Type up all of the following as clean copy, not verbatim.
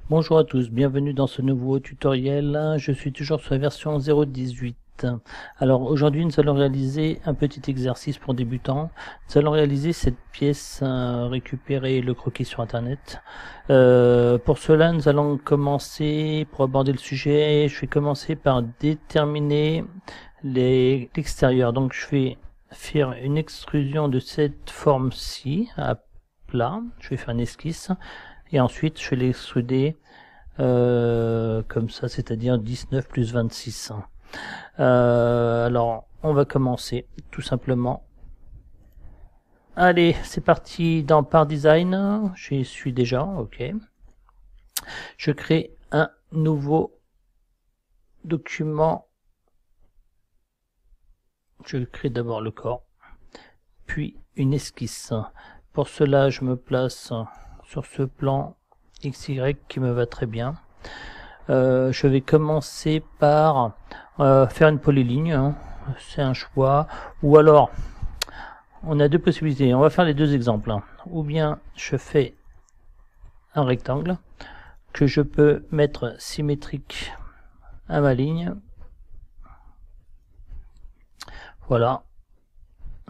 Bonjour à tous, bienvenue dans ce nouveau tutoriel. Je suis toujours sur la version 0.18. Alors aujourd'hui nous allons réaliser un petit exercice pour débutants. Nous allons réaliser cette pièce, récupérer le croquis sur internet. Pour cela nous allons commencer, pour aborder le sujet, je vais commencer par déterminer l'extérieur. Donc je vais faire une extrusion de cette forme-ci à plat, je vais faire une esquisse. Et ensuite je vais l'extruder comme ça, c'est-à-dire 19 plus 26. Alors on va commencer tout simplement. Allez, c'est parti dans Part Design, j'y suis déjà, ok. Je crée un nouveau document. Je crée d'abord le corps, puis une esquisse. Pour cela je me place sur ce plan XY qui me va très bien. Je vais commencer par faire une polyligne, hein. C'est un choix, ou alors on a deux possibilités, on va faire les deux exemples, hein. Ou bien je fais un rectangle que je peux mettre symétrique à ma ligne, voilà.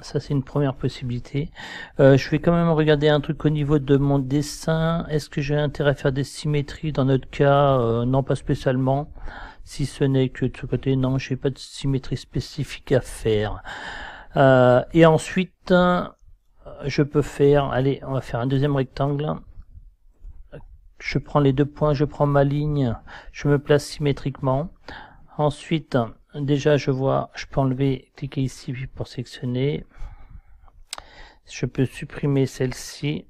Ça c'est une première possibilité. Je vais quand même regarder un truc au niveau de mon dessin. Est-ce que j'ai intérêt à faire des symétries? Dans notre cas, non, pas spécialement. Si ce n'est que de ce côté, non, j'ai pas de symétrie spécifique à faire. Et ensuite, je peux faire, allez, on va faire un deuxième rectangle. Je prends les deux points, je prends ma ligne, je me place symétriquement. Ensuite, déjà je vois, je peux enlever, cliquer ici pour sélectionner. Je peux supprimer celle-ci.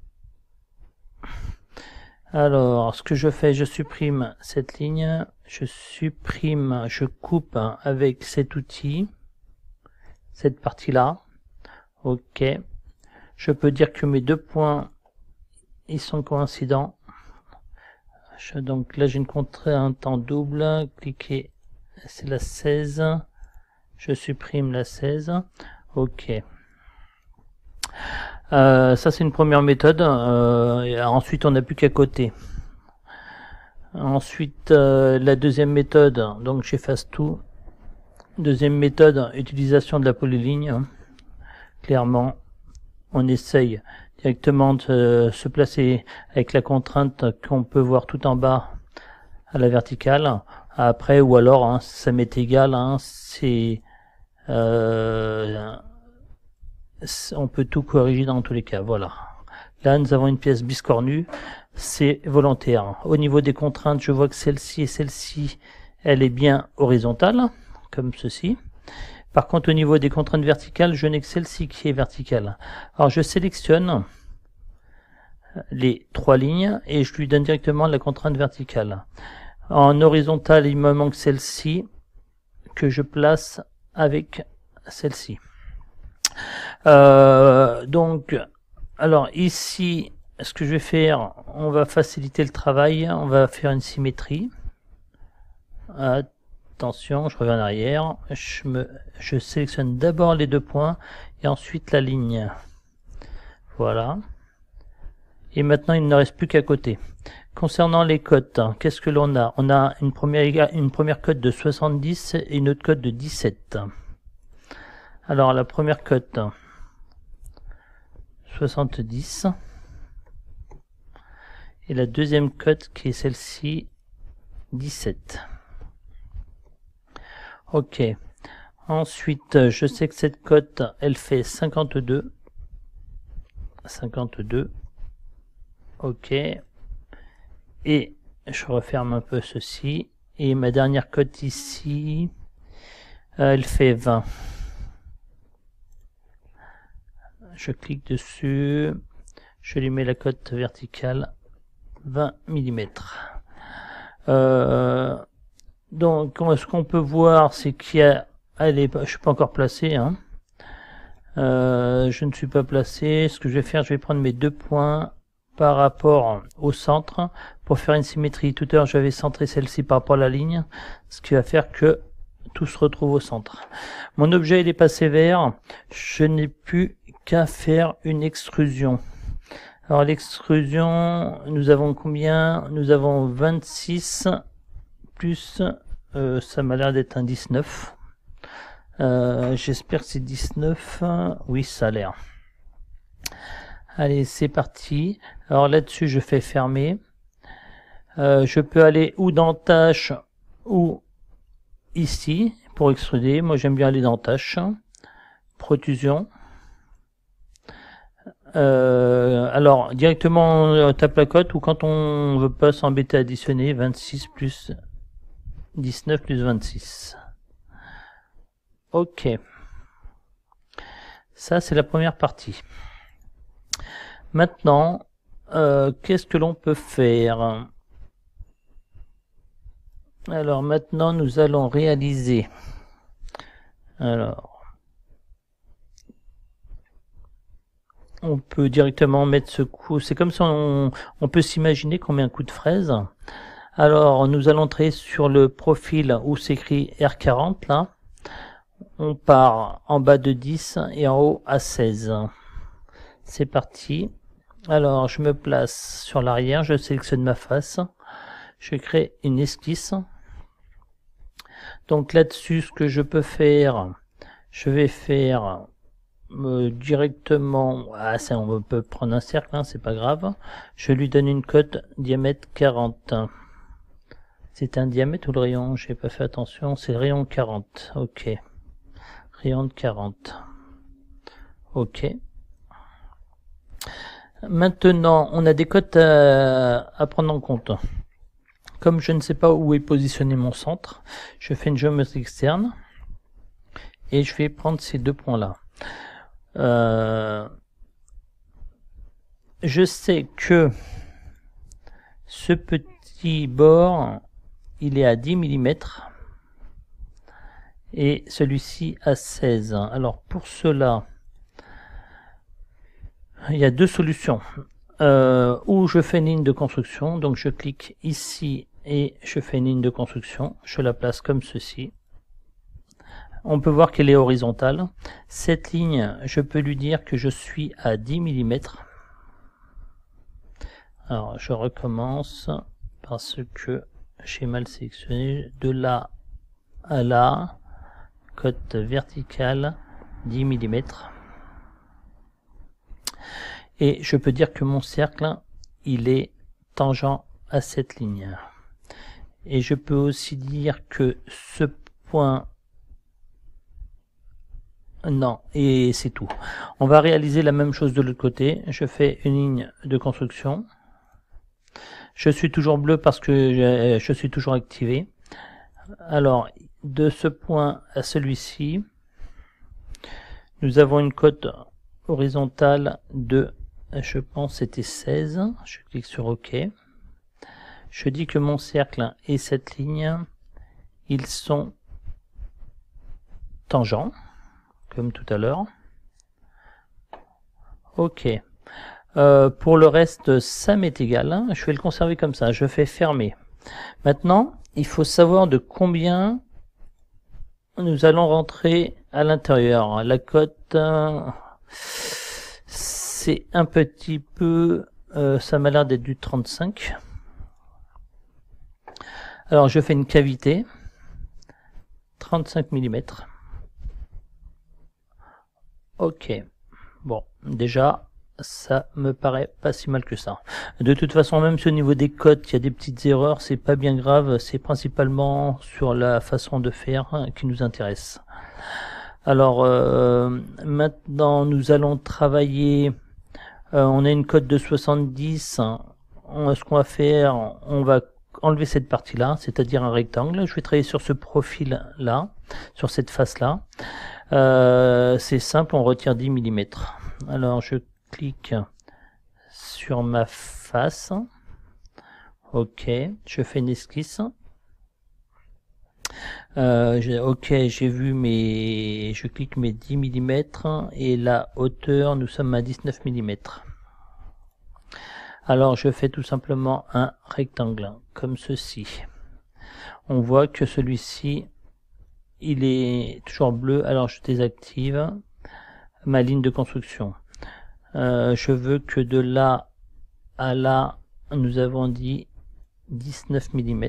Alors, ce que je fais, je supprime cette ligne, je coupe avec cet outil, cette partie-là. Ok. Je peux dire que mes deux points, ils sont coïncidents. Donc là, j'ai une contrainte en double, cliquez. C'est la 16, je supprime la 16, ok. Ça c'est une première méthode, ensuite on n'a plus qu'à côté. Ensuite la deuxième méthode, donc j'efface tout. Deuxième méthode, utilisation de la polyligne. Clairement, on essaye directement de se placer avec la contrainte qu'on peut voir tout en bas à la verticale. Après, ou alors, hein, ça m'est égal, hein, on peut tout corriger dans tous les cas, voilà. Là, nous avons une pièce biscornue, c'est volontaire. Au niveau des contraintes, je vois que celle-ci et celle-ci, elle est bien horizontale, comme ceci. Par contre, au niveau des contraintes verticales, je n'ai que celle-ci qui est verticale. Alors, je sélectionne les trois lignes et je lui donne directement la contrainte verticale. En horizontal, il me manque celle-ci que je place avec celle-ci. Donc, alors ici, ce que je vais faire, on va faciliter le travail, on va faire une symétrie. Attention, je reviens en arrière, je sélectionne d'abord les deux points et ensuite la ligne. Voilà. Et maintenant, il ne reste plus qu'à côté. Concernant les cotes, qu'est-ce que l'on a? On a une première cote de 70 et une autre cote de 17. Alors la première cote 70 et la deuxième cote qui est celle-ci 17. Ok. Ensuite, je sais que cette cote elle fait 52. 52. Ok. Et je referme un peu ceci. Et ma dernière cote ici, elle fait 20. Je clique dessus. Je lui mets la cote verticale 20 mm. Donc, ce qu'on peut voir, c'est qu'il y a... je suis pas encore placé. Hein. Je ne suis pas placé. Ce que je vais faire, je vais prendre mes deux points par rapport au centre pour faire une symétrie. Tout à l'heure j'avais centré celle-ci par rapport à la ligne, ce qui va faire que tout se retrouve au centre. Mon objet il est passé vert, je n'ai plus qu'à faire une extrusion. Alors l'extrusion, nous avons combien? Nous avons 26 plus, ça m'a l'air d'être un 19. J'espère que c'est 19. Oui, ça a l'air. Allez, c'est parti. Alors là-dessus, je fais fermer. Je peux aller ou dans tâche ou ici pour extruder. Moi, j'aime bien aller dans tâche. Protrusion. Alors, directement, on tape la cote ou quand on veut pas s'embêter à additionner, 26 plus 19 plus 26. Ok. Ça, c'est la première partie. Maintenant, qu'est-ce que l'on peut faire? Alors maintenant, nous allons réaliser. Alors, on peut directement mettre ce coup. C'est comme si on peut s'imaginer qu'on met un coup de fraise. Alors, nous allons entrer sur le profil où s'écrit R40 là. On part en bas de 10 et en haut à 16. C'est parti. Alors, je me place sur l'arrière, je sélectionne ma face. Je crée une esquisse. Donc là-dessus, ce que je peux faire, je vais faire directement, ça, on peut prendre un cercle, hein, c'est pas grave. Je lui donne une cote diamètre 40. C'est un diamètre ou le rayon? J'ai pas fait attention, c'est le rayon 40. Ok. Rayon de 40. Ok. Maintenant, on a des cotes à prendre en compte. Comme je ne sais pas où est positionné mon centre, je fais une géométrie externe et je vais prendre ces deux points-là. Je sais que ce petit bord, il est à 10 mm et celui-ci à 16. Alors pour cela, il y a deux solutions. Où je fais une ligne de construction, donc je clique ici et je fais une ligne de construction, je la place comme ceci. On peut voir qu'elle est horizontale. Cette ligne, je peux lui dire que je suis à 10 mm. Alors je recommence parce que j'ai mal sélectionné. De là à là, cote verticale 10 mm. Et je peux dire que mon cercle, il est tangent à cette ligne. Et je peux aussi dire que ce point... Non, et c'est tout. On va réaliser la même chose de l'autre côté. Je fais une ligne de construction. Je suis toujours bleu parce que je suis toujours activé. Alors, de ce point à celui-ci, nous avons une cote horizontale de... Je pense c'était 16, je clique sur OK. Je dis que mon cercle et cette ligne, ils sont tangents, comme tout à l'heure. OK. Pour le reste, ça m'est égal. Je vais le conserver comme ça, je fais fermer. Maintenant, il faut savoir de combien nous allons rentrer à l'intérieur. La cote... c'est un petit peu, ça m'a l'air d'être du 35. Alors je fais une cavité, 35 mm. Ok, bon, déjà, ça me paraît pas si mal que ça. De toute façon, même si au niveau des cotes, il y a des petites erreurs, c'est pas bien grave, c'est principalement sur la façon de faire qui nous intéresse. Alors, maintenant, nous allons travailler... on a une cote de 70. Ce qu'on va faire, on va enlever cette partie-là, c'est-à-dire un rectangle. Je vais travailler sur ce profil-là, sur cette face-là. C'est simple, on retire 10 mm. Alors, je clique sur ma face. Ok, je fais une esquisse. Ok, j'ai vu je clique mes 10 mm et la hauteur, nous sommes à 19 mm. Alors je fais tout simplement un rectangle comme ceci. On voit que celui-ci, il est toujours bleu. Alors je désactive ma ligne de construction. Je veux que de là à la, nous avons dit 19 mm.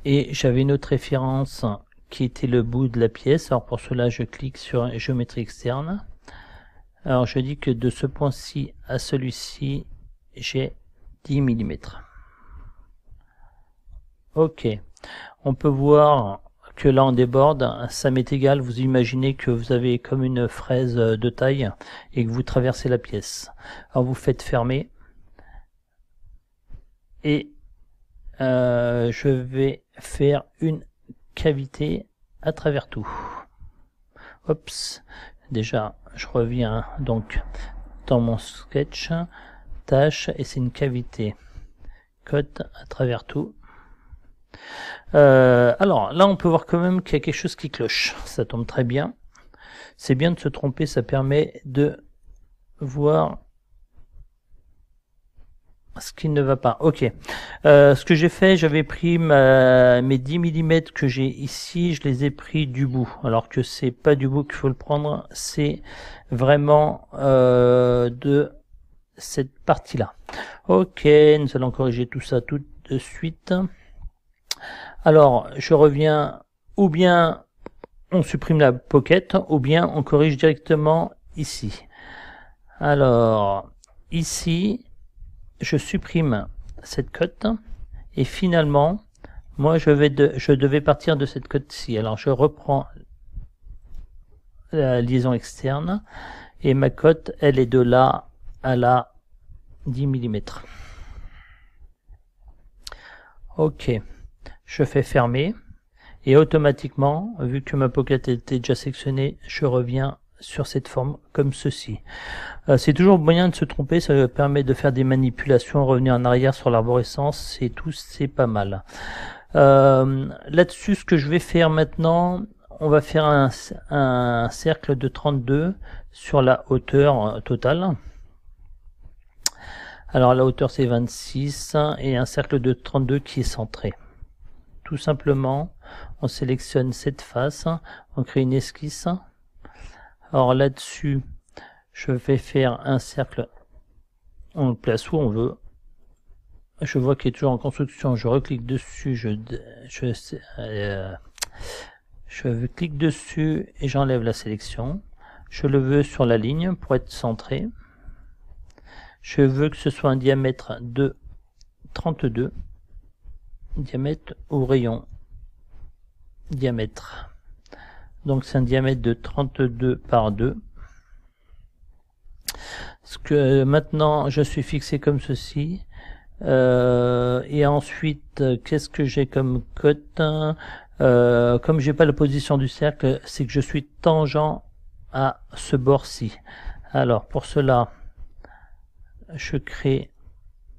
Et j'avais une autre référence qui était le bout de la pièce. Alors pour cela, je clique sur géométrie externe. Alors je dis que de ce point-ci à celui-ci, j'ai 10 mm. Ok. On peut voir que là on déborde, ça m'est égal. Vous imaginez que vous avez comme une fraise de taille et que vous traversez la pièce. Alors vous faites fermer. Et je vais faire une cavité à travers tout. Oups, déjà je reviens donc dans mon sketch, tâche, et c'est une cavité, code à travers tout. Alors là on peut voir quand même qu'il y a quelque chose qui cloche, ça tombe très bien, c'est bien de se tromper, ça permet de voir ce qui ne va pas. Ok, ce que j'ai fait, j'avais pris mes 10 mm que j'ai ici, je les ai pris du bout, alors que c'est pas du bout qu'il faut le prendre, c'est vraiment de cette partie là. Ok, nous allons corriger tout ça tout de suite. Alors je reviens, ou bien on supprime la pocket, ou bien on corrige directement ici. Alors ici je supprime cette cote et finalement moi je devais partir de cette cote-ci. Alors je reprends la liaison externe et ma cote elle est de là à là 10 mm. Ok, je fais fermer et automatiquement, vu que ma pocket était déjà sectionnée, je reviens sur cette forme comme ceci. C'est toujours moyen de se tromper, ça permet de faire des manipulations, revenir en arrière sur l'arborescence, et tout, c'est pas mal. Là-dessus, ce que je vais faire maintenant, on va faire un cercle de 32 sur la hauteur totale. Alors la hauteur c'est 26 et un cercle de 32 qui est centré. Tout simplement, on sélectionne cette face, on crée une esquisse. Alors là-dessus, je vais faire un cercle, on le place où on veut. Je vois qu'il est toujours en construction, je reclique dessus, je clique dessus et j'enlève la sélection. Je le veux sur la ligne pour être centré. Je veux que ce soit un diamètre de 32, diamètre ou rayon, diamètre. Donc c'est un diamètre de 32 par 2. Ce que maintenant je suis fixé comme ceci. Et ensuite, qu'est-ce que j'ai comme cote? Comme j'ai pas la position du cercle, c'est que je suis tangent à ce bord-ci. Alors pour cela, je crée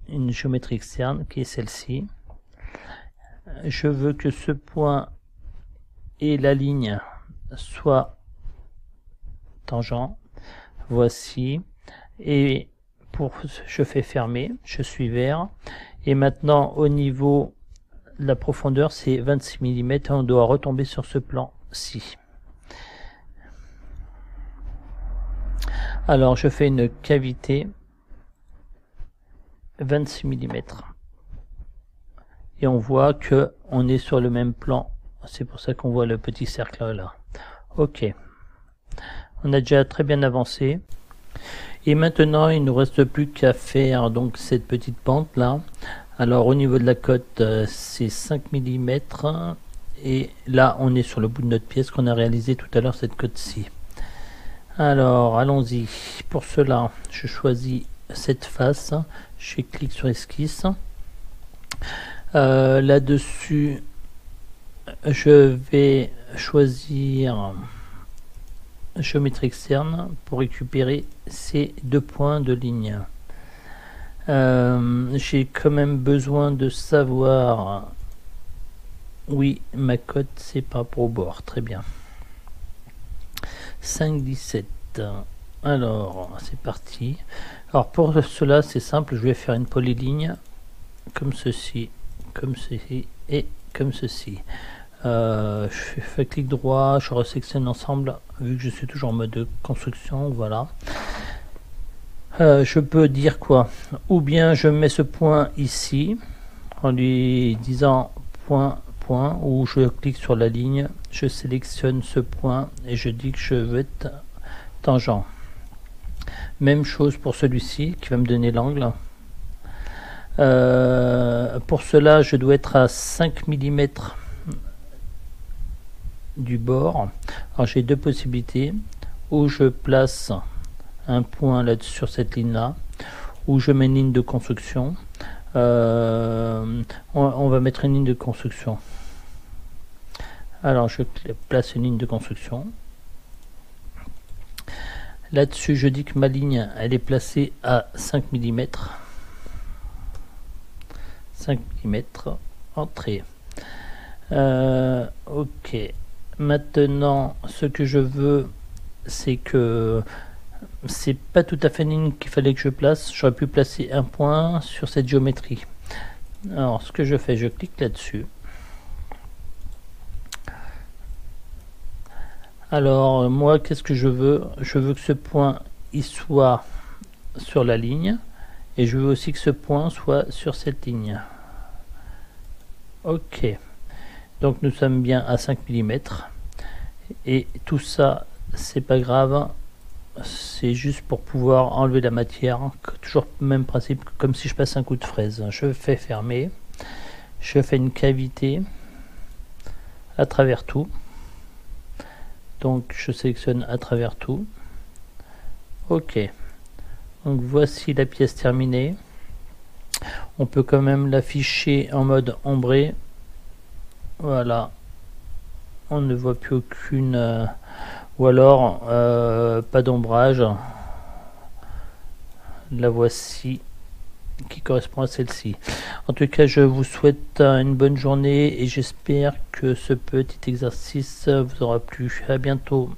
une géométrie externe qui est celle-ci. Je veux que ce point et la ligne soient tangents. Voici. Et je fais fermer, je suis vert. Et maintenant au niveau de la profondeur c'est 26 mm et on doit retomber sur ce plan-ci. Alors je fais une cavité 26 mm. Et on voit que on est sur le même plan. C'est pour ça qu'on voit le petit cercle là. Ok. On a déjà très bien avancé. Et maintenant, il ne nous reste plus qu'à faire donc cette petite pente là. Alors au niveau de la cote, c'est 5 mm. Et là, on est sur le bout de notre pièce qu'on a réalisé tout à l'heure, cette cote-ci. Alors, allons-y. Pour cela, je choisis cette face. Je clique sur esquisse. Là-dessus, je vais choisir géométrie externe pour récupérer ces deux points de ligne. J'ai quand même besoin de savoir, oui, ma cote c'est par rapport au bord, très bien. 5,17. Alors c'est parti. Alors pour cela c'est simple, je vais faire une polyligne comme ceci et comme ceci. Je fais clic droit, je resectionne l'ensemble vu que je suis toujours en mode de construction, voilà. Je peux dire quoi? Ou bien je mets ce point ici en lui disant point, point, ou je clique sur la ligne, je sélectionne ce point et je dis que je veux être tangent. Même chose pour celui-ci qui va me donner l'angle. Pour cela, je dois être à 5 mm du bord. Alors j'ai deux possibilités, où je place un point là sur cette ligne là, ou je mets une ligne de construction. On va mettre une ligne de construction. Alors je place une ligne de construction. Là-dessus, je dis que ma ligne, elle est placée à 5 mm. 5 mm, entrée. Ok. Maintenant, ce que je veux, c'est que c'est pas tout à fait une ligne qu'il fallait que je place. J'aurais pu placer un point sur cette géométrie. Alors, ce que je fais, je clique là-dessus. Alors, moi, qu'est-ce que je veux? Je veux que ce point, il soit sur la ligne. Et je veux aussi que ce point soit sur cette ligne. Ok. Donc, nous sommes bien à 5 mm. Et tout ça, c'est pas grave. C'est juste pour pouvoir enlever la matière. Toujours le même principe, comme si je passe un coup de fraise. Je fais fermer. Je fais une cavité à travers tout. Donc je sélectionne à travers tout. Ok. Donc voici la pièce terminée. On peut quand même l'afficher en mode ombré. Voilà. On ne voit plus aucune... ou alors pas d'ombrage. La voici qui correspond à celle-ci. En tout cas, je vous souhaite une bonne journée et j'espère que ce petit exercice vous aura plu. À bientôt.